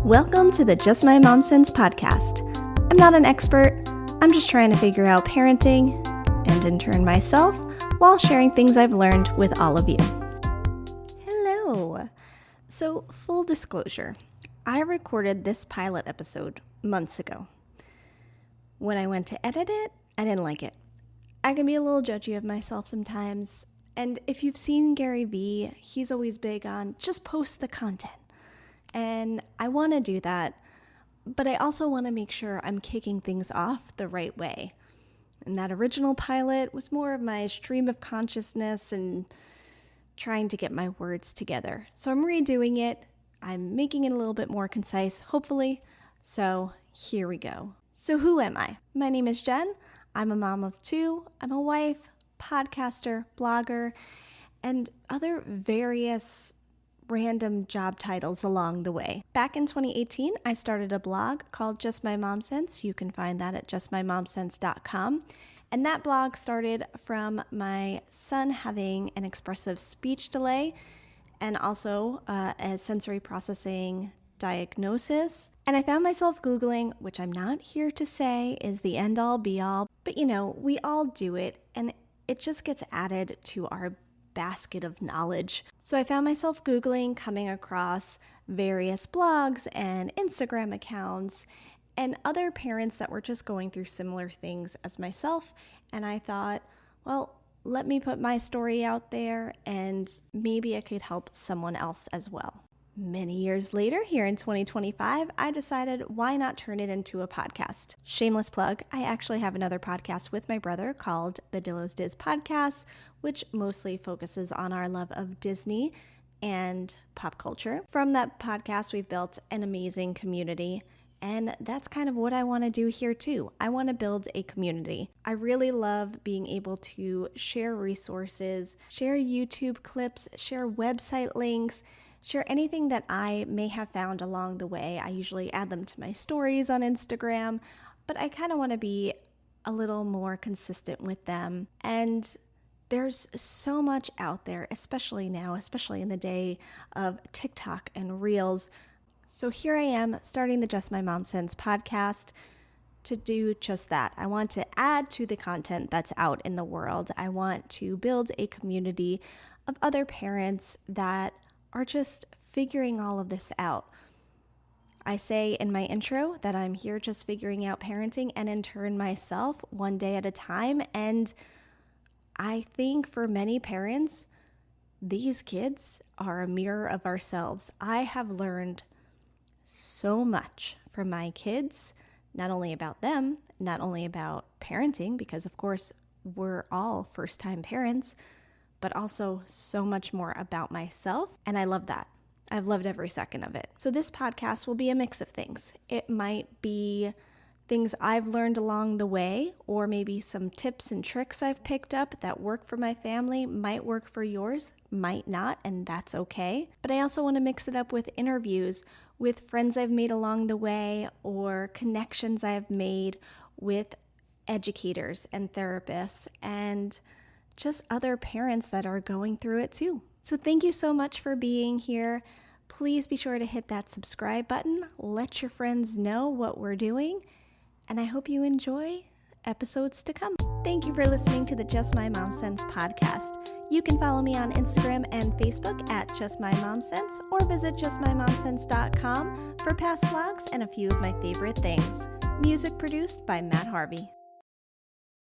Welcome to the Just My MomSense podcast. I'm not an expert. I'm just trying to figure out parenting and in turn myself while sharing things I've learned with all of you. Hello. So, full disclosure, I recorded this pilot episode months ago. When I went to edit it, I didn't like it. I can be a little judgy of myself sometimes. And if you've seen Gary Vee, he's always big on just post the content. And I want to do that, but I also want to make sure I'm kicking things off the right way. And that original pilot was more of my stream of consciousness and trying to get my words together. So I'm redoing it. I'm making it a little bit more concise, hopefully. So here we go. So who am I? My name is Jen. I'm a mom of two. I'm a wife, podcaster, blogger, and other various random job titles along the way. Back in 2018, I started a blog called Just My MomSense. You can find that at justmymomsense.com. And that blog started from my son having an expressive speech delay and also a sensory processing diagnosis. And I found myself Googling, which I'm not here to say is the end-all be-all, but we all do it, and it just gets added to our basket of knowledge. So I found myself Googling, coming across various blogs and Instagram accounts and other parents that were just going through similar things as myself. And I thought, well, let me put my story out there and maybe it could help someone else as well. Many years later, here in 2025, I decided why not turn it into a podcast? Shameless plug, I actually have another podcast with my brother called the Dillo's Diz Podcast, which mostly focuses on our love of Disney and pop culture. From that podcast, we've built an amazing community, and that's kind of what I want to do here too. I want to build a community. I really love being able to share resources, share YouTube clips, share website links, share anything that I may have found along the way. I usually add them to my stories on Instagram, but I kind of want to be a little more consistent with them. And there's so much out there, especially now, especially in the day of TikTok and Reels. So here I am starting the Just My MomSense podcast to do just that. I want to add to the content that's out in the world. I want to build a community of other parents that are just figuring all of this out. I say in my intro that I'm here just figuring out parenting and in turn myself one day at a time. And I think for many parents, these kids are a mirror of ourselves. I have learned so much from my kids, not only about them, not only about parenting, because of course we're all first-time parents, but also so much more about myself. And I love that. I've loved every second of it. So this podcast will be a mix of things. It might be things I've learned along the way, or maybe some tips and tricks I've picked up that work for my family, might work for yours, might not, and that's okay. But I also want to mix it up with interviews with friends I've made along the way or connections I've made with educators and therapists and just other parents that are going through it too. So thank you so much for being here. Please be sure to hit that subscribe button. Let your friends know what we're doing. And I hope you enjoy episodes to come. Thank you for listening to the Just My MomSense podcast. You can follow me on Instagram and Facebook at Just My MomSense or visit justmymomsense.com for past vlogs and a few of my favorite things. Music produced by Matt Harvey.